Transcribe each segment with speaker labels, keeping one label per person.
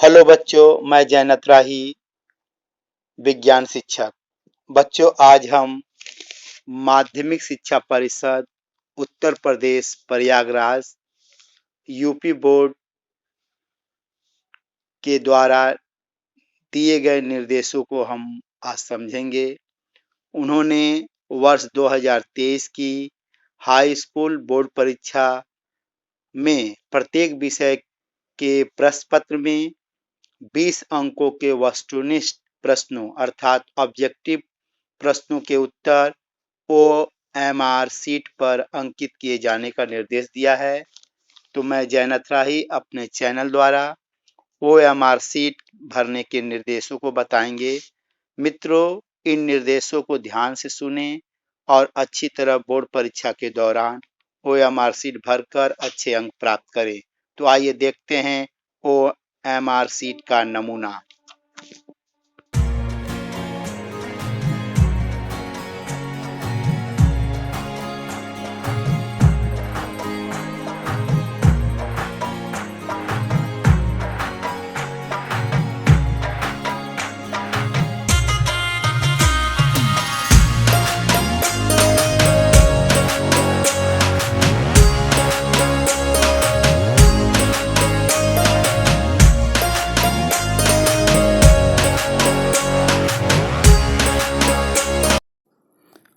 Speaker 1: Hello बच्चों, मैं जयनत राही, विज्ञान शिक्षक। बच्चों, आज हम माध्यमिक शिक्षा परिषद उत्तर प्रदेश प्रयागराज यूपी बोर्ड के द्वारा दिए गए निर्देशों को हम आज समझेंगे। उन्होंने वर्ष 2023 की हाई स्कूल बोर्ड परीक्षा में प्रत्येक विषय के प्रश्न पत्र में 20 अंकों के वस्तुनिष्ठ प्रश्नों अर्थात ऑब्जेक्टिव प्रश्नों के उत्तर OMR शीट पर अंकित किए जाने का निर्देश दिया है। तो मैं जयनत राही अपने चैनल द्वारा OMR शीट भरने के निर्देशों को बताएंगे। मित्रों, इन निर्देशों को ध्यान से सुनें और अच्छी तरह बोर्ड परीक्षा के दौरान OMR शीट भरकर अच्छे अंक प्राप्त करें। तो आइए देखते हैं OMR शीट का नमूना।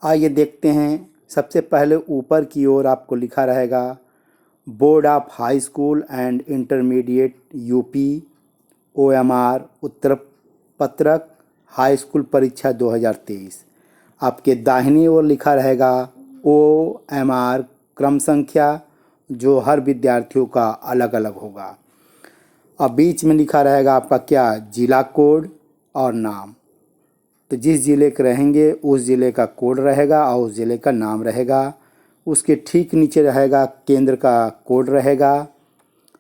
Speaker 1: आइए देखते हैं। सबसे पहले ऊपर की ओर आपको लिखा रहेगा board of high school and intermediate UP OMR उत्तर पत्रक हाई स्कूल परीक्षा 2023। आपके दाहिनी ओर लिखा रहेगा OMR क्रम संख्या, जो हर विद्यार्थियों का अलग अलग होगा। अब बीच में लिखा रहेगा आपका क्या, जिला कोड और नाम। तो जिस ज़िले के रहेंगे उस ज़िले का कोड रहेगा और उस ज़िले का नाम रहेगा। उसके ठीक नीचे रहेगा केंद्र का कोड रहेगा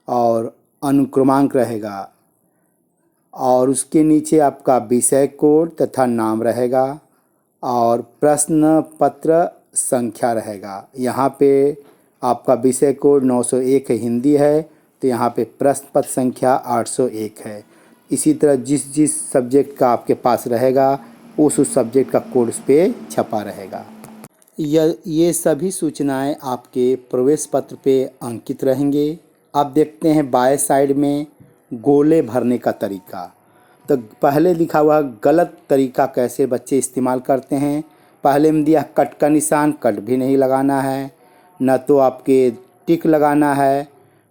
Speaker 1: और अनुक्रमांक रहेगा और उसके नीचे आपका विषय कोड तथा नाम रहेगा और प्रश्न पत्र संख्या रहेगा। यहाँ पे आपका विषय कोड 901 हिंदी है, तो यहाँ पे प्रश्न पत्र संख्या 801 है। इसी तरह जिस जिस सब्जेक्ट का आपके पास रहेगा उस सब्जेक्ट का कोड उस पर छपा रहेगा। ये सभी सूचनाएं आपके प्रवेश पत्र पे अंकित रहेंगे। अब देखते हैं बाएं साइड में गोले भरने का तरीका। तो पहले लिखा हुआ गलत तरीका कैसे बच्चे इस्तेमाल करते हैं। पहले में दिया कट का निशान, कट भी नहीं लगाना है, न तो आपके टिक लगाना है,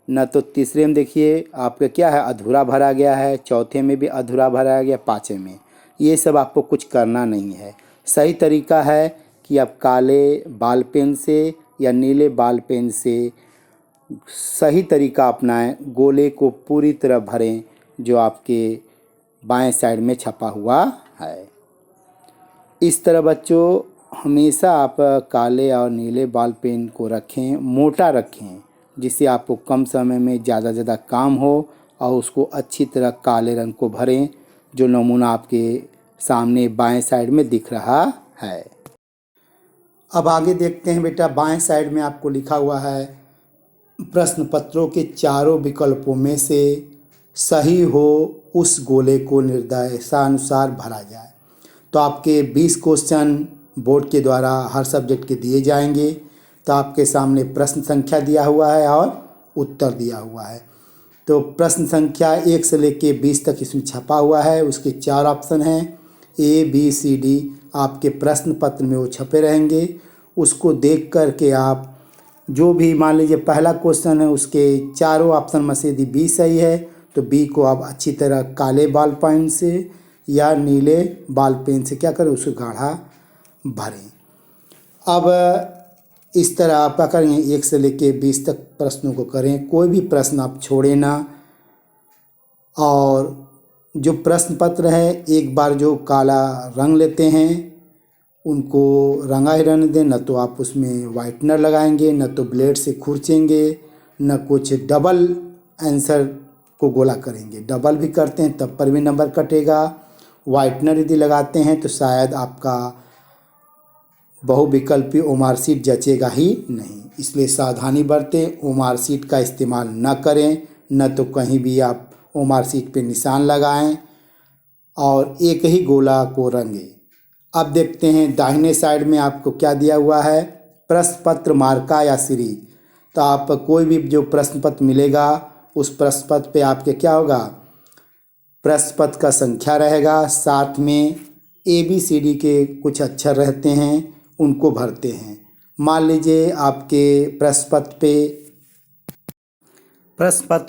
Speaker 1: न तो तीसरे में देखिए आपका क्या है, अधूरा भरा गया है, चौथे में भी अधूरा भरा गया, पाँचवें में। ये सब आपको कुछ करना नहीं है। सही तरीका है कि आप काले बाल पेन से या नीले बाल पेन से सही तरीका अपनाएं, गोले को पूरी तरह भरें जो आपके बाएं साइड में छपा हुआ है। इस तरह बच्चों हमेशा आप काले और नीले बाल पेन को रखें, मोटा रखें, जिससे आपको कम समय में ज़्यादा काम हो और उसको अच्छी तरह काले रंग को भरें जो नमूना आपके सामने बाएं साइड में दिख रहा है। अब आगे देखते हैं बेटा, बाएं साइड में आपको लिखा हुआ है प्रश्न पत्रों के चारों विकल्पों में से सही हो उस गोले को निर्देशानुसार भरा जाए। तो आपके 20 क्वेश्चन बोर्ड के द्वारा हर सब्जेक्ट के दिए जाएंगे। तो आपके सामने प्रश्न संख्या दिया हुआ है और उत्तर दिया हुआ है। तो प्रश्न संख्या 1 से लेके 20 तक इसमें छपा हुआ है। उसके 4 ऑप्शन हैं, A, B, C, D। आपके प्रश्न पत्र में वो छपे रहेंगे। उसको देख कर के आप जो भी, मान लीजिए पहला क्वेश्चन है उसके चारों ऑप्शन में से यदि B सही है तो B को आप अच्छी तरह काले बाल पेन से या नीले बाल पेन से क्या करें, उसको गाढ़ा भरें। अब इस तरह आप क्या करेंगे, 1 से लेके 20 तक प्रश्नों को करें, कोई भी प्रश्न आप छोड़े ना। और जो प्रश्न पत्र है एक बार जो काला रंग लेते हैं उनको रंगा ही रहने दें, न तो आप उसमें वाइटनर लगाएंगे, न तो ब्लेड से खुरचेंगे, न कुछ डबल आंसर को गोला करेंगे। डबल भी करते हैं तब पर भी नंबर कटेगा। वाइटनर यदि लगाते हैं तो शायद आपका बहुविकल्पी OMR शीट जचेगा ही नहीं। इसलिए सावधानी बरतें, OMR शीट का इस्तेमाल न करें, न तो कहीं भी आप ओमार शीट पे निशान लगाएं और एक ही गोला को रंगें। अब देखते हैं दाहिने साइड में आपको क्या दिया हुआ है, प्रश्न पत्र मार्का या सीरीज। तो आप कोई भी जो प्रश्न पत्र मिलेगा उस प्रश्न पत्र पे आपके क्या होगा, प्रश्न पत्र का संख्या रहेगा, साथ में ABCD के कुछ अक्षर रहते हैं उनको भरते हैं। मान लीजिए आपके प्रश्न पत्र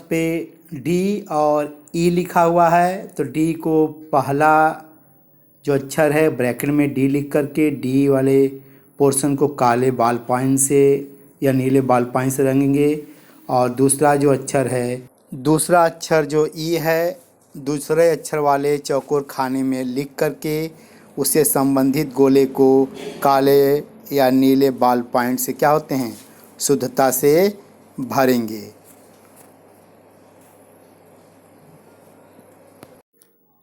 Speaker 1: पे D और E लिखा हुआ है, तो D को पहला जो अक्षर है ब्रैकेट में D लिख करके D वाले पोर्शन को काले बॉल पॉइंट से या नीले बॉल पॉइंट से रंगेंगे। और दूसरा अक्षर जो E है, दूसरे अक्षर वाले चौकोर खाने में लिख करके उससे संबंधित गोले को काले या नीले बॉल पॉइंट से क्या होते हैं, शुद्धता से भरेंगे।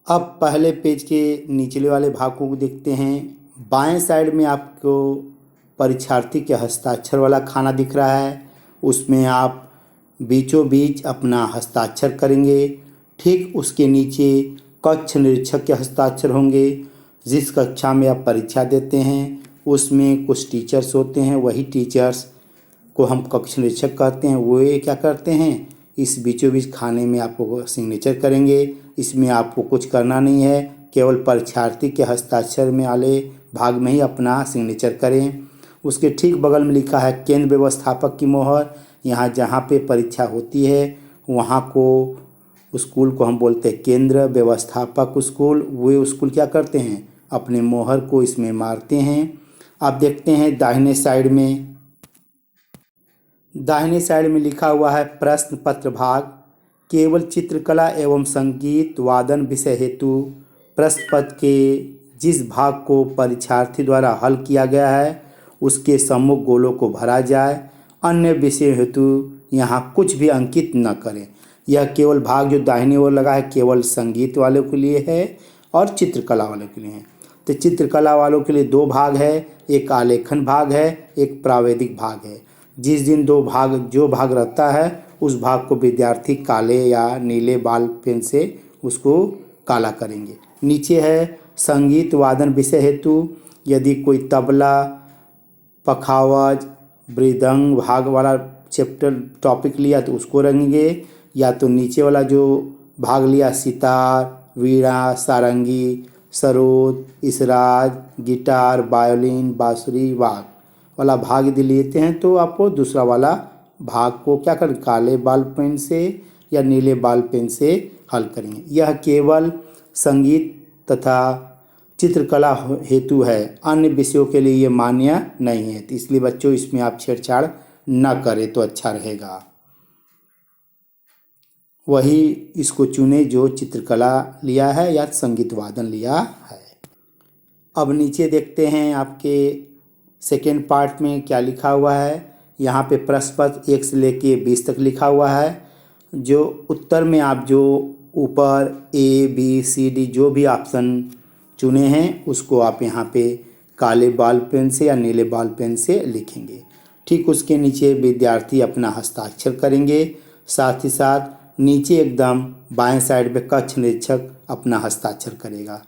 Speaker 1: अब पहले पेज के निचले वाले भाग को देखते हैं। बाएं साइड में आपको परीक्षार्थी के हस्ताक्षर वाला खाना दिख रहा है, उसमें आप बीचों बीच अपना हस्ताक्षर करेंगे। ठीक उसके नीचे कक्ष निरीक्षक के हस्ताक्षर होंगे। जिस कक्षा में आप परीक्षा देते हैं उसमें कुछ टीचर्स होते हैं, वही टीचर्स को हम कक्ष निरीक्षक कहते हैं। वो क्या करते हैं, इस बीचों बीच खाने में आपको सिग्नेचर करेंगे। इसमें आपको कुछ करना नहीं है, केवल परीक्षार्थी के हस्ताक्षर में वाले भाग में ही अपना सिग्नेचर करें। उसके ठीक बगल में लिखा है केंद्र व्यवस्थापक की मोहर। यहाँ जहाँ पे परीक्षा होती है वहाँ को स्कूल को हम बोलते हैं केंद्र व्यवस्थापक स्कूल। वे स्कूल क्या करते हैं, अपने मोहर को इसमें मारते हैं। आप देखते हैं दाहिने साइड में लिखा हुआ है प्रश्न पत्र भाग। केवल चित्रकला एवं संगीत वादन विषय हेतु प्रश्न पत्र के जिस भाग को परीक्षार्थी द्वारा हल किया गया है उसके सम्मुख गोलों को भरा जाए। अन्य विषय हेतु यहाँ कुछ भी अंकित न करें। यह केवल भाग जो दाहिनी ओर लगा है केवल संगीत वालों के लिए है और चित्रकला वालों के लिए है। तो चित्रकला वालों के लिए दो भाग है, एक आलेखन भाग है, एक प्राविधिक भाग है। जिस दिन जो भाग रहता है उस भाग को विद्यार्थी काले या नीले बॉल पेन से उसको काला करेंगे। नीचे है संगीत वादन विषय हेतु, यदि कोई तबला, पखावज, मृदंग भाग वाला चैप्टर टॉपिक लिया तो उसको रंगेंगे, या तो नीचे वाला जो भाग लिया सितार, वीणा, सारंगी, सरोद, इसराज, गिटार, वायोलिन, बांसुरी वाला भाग यदि लेते हैं तो आपको दूसरा वाला भाग को क्या करें, काले बॉल पेन से या नीले बॉल पेन से हल करेंगे। यह केवल संगीत तथा चित्रकला हेतु है, अन्य विषयों के लिए ये मान्य नहीं है। तो इसलिए बच्चों इसमें आप छेड़छाड़ न करें तो अच्छा रहेगा। वही इसको चुने जो चित्रकला लिया है या संगीत वादन लिया है। अब नीचे देखते हैं आपके सेकेंड पार्ट में क्या लिखा हुआ है। यहाँ पे प्रश्न पत्र 1 से लेके 20 तक लिखा हुआ है। जो उत्तर में आप जो ऊपर ABCD जो भी ऑप्शन चुने हैं उसको आप यहाँ पे काले बॉल पेन से या नीले बॉल पेन से लिखेंगे। ठीक उसके नीचे विद्यार्थी अपना हस्ताक्षर करेंगे। साथ ही साथ नीचे एकदम बाएं साइड पे कक्ष निरीक्षक अपना हस्ताक्षर करेगा।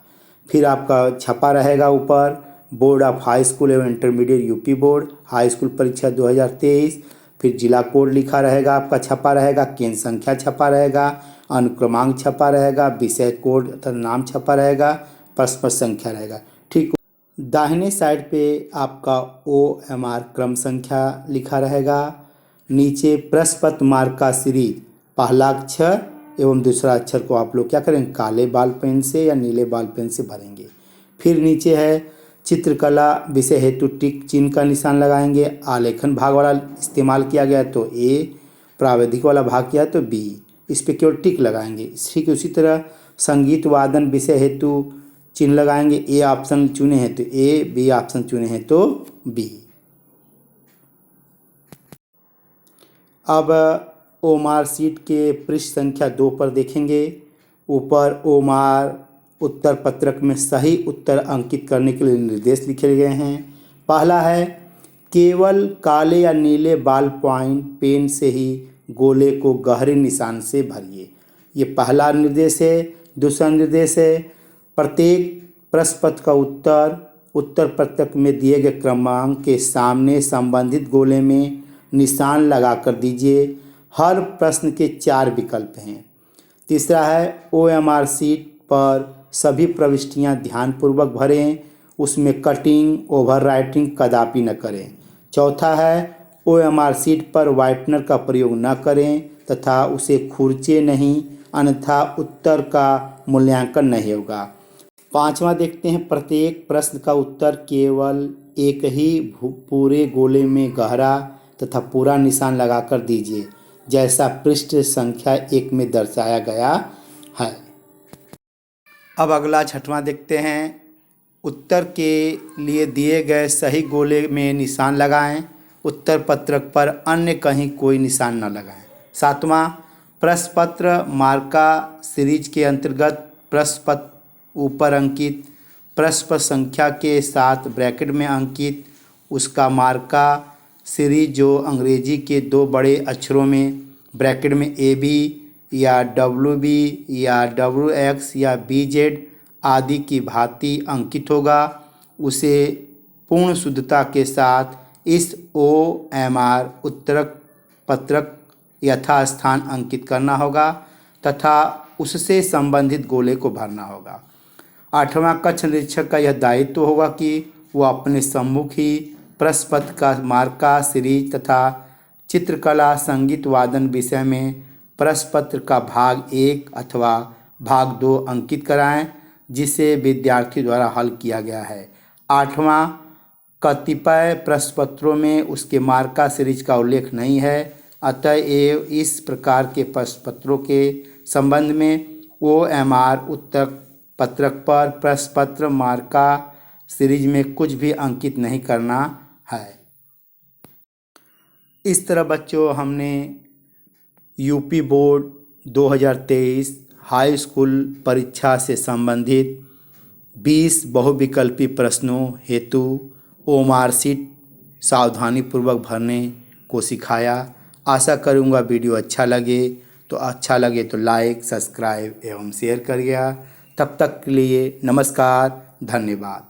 Speaker 1: फिर आपका छपा रहेगा ऊपर बोर्ड ऑफ हाई स्कूल एवं intermediate UP board high school परीक्षा 2023। फिर जिला कोड लिखा रहेगा, आपका छपा रहेगा, केंद्र संख्या छपा रहेगा, अनुक्रमांक छपा रहेगा, विषय कोड तथा नाम छपा रहेगा, प्रश्न पत्र संख्या रहेगा। ठीक दाहिने साइड पे आपका OMR क्रम संख्या लिखा रहेगा। नीचे प्रश्न पत्र मार्क का सीरीज पहला अक्षर एवं दूसरा अक्षर को आप लोग क्या करेंगे, काले बॉल पेन से या नीले बॉल पेन से भरेंगे। फिर नीचे है चित्रकला विषय हेतु टिक चिन्ह का निशान लगाएंगे। आलेखन भाग वाला इस्तेमाल किया गया तो A, प्राविधिक वाला भाग किया तो B, इस पे केवल टिक लगाएंगे। ठीक उसी तरह संगीत वादन विषय हेतु चिन्ह लगाएंगे। A ऑप्शन चुने हैं तो A, B ऑप्शन चुने हैं तो B। अब ओमार शीट के पृष्ठ संख्या 2 पर देखेंगे। ऊपर ओमार उत्तर पत्रक में सही उत्तर अंकित करने के लिए निर्देश लिखे गए हैं। पहला है केवल काले या नीले बॉल पॉइंट पेन से ही गोले को गहरे निशान से भरिए। ये पहला निर्देश है। दूसरा निर्देश है, प्रत्येक प्रश्न पत्र का उत्तर पत्रक में दिए गए क्रमांक के सामने संबंधित गोले में निशान लगाकर दीजिए। हर प्रश्न के 4 विकल्प हैं। तीसरा है, OMR शीट पर सभी प्रविष्टियां ध्यानपूर्वक भरें, उसमें कटिंग ओवर राइटिंग कदापि न करें। चौथा है, OMR शीट पर व्हाइटनर का प्रयोग न करें तथा उसे खुरचे नहीं, अन्यथा उत्तर का मूल्यांकन नहीं होगा। पांचवा देखते हैं, प्रत्येक प्रश्न का उत्तर केवल एक ही पूरे गोले में गहरा तथा पूरा निशान लगाकर दीजिए, जैसा पृष्ठ संख्या 1 में दर्शाया गया है। अब अगला 6वां देखते हैं, उत्तर के लिए दिए गए सही गोले में निशान लगाएं, उत्तर पत्रक पर अन्य कहीं कोई निशान न लगाएं। 7वां, प्रश्न पत्र मार्का सीरीज के अंतर्गत प्रश्न पत्र ऊपर अंकित प्रश्न पत्र संख्या के साथ ब्रैकेट में अंकित उसका मार्का सीरीज जो अंग्रेजी के 2 बड़े अक्षरों में ब्रैकेट में AB या WB या WX या BZ आदि की भांति अंकित होगा, उसे पूर्ण शुद्धता के साथ इस OMR उत्तर पत्रक यथास्थान अंकित करना होगा तथा उससे संबंधित गोले को भरना होगा। 8वां, कक्ष निरीक्षक का यह दायित्व होगा कि वह अपने सम्मुख ही प्रश्न पत्र का मार्का सीरीज तथा चित्रकला संगीत वादन विषय में प्रश्न पत्र का भाग 1 अथवा भाग 2 अंकित कराएं, जिसे विद्यार्थी द्वारा हल किया गया है। 8वां, कतिपय प्रश्न पत्रों में उसके मार्का सीरीज का उल्लेख नहीं है, अतएव इस प्रकार के प्रश्न पत्रों के संबंध में OMR उत्तर पत्रक पर प्रश्न पत्र मार्का सीरीज में कुछ भी अंकित नहीं करना है। इस तरह बच्चों हमने यूपी बोर्ड 2023 हाई स्कूल परीक्षा से संबंधित 20 बहुविकल्पी प्रश्नों हेतु OMR शीट सावधानीपूर्वक भरने को सिखाया। आशा करूँगा वीडियो अच्छा लगे तो लाइक, सब्सक्राइब एवं शेयर करिएगा। तब तक के लिए नमस्कार, धन्यवाद।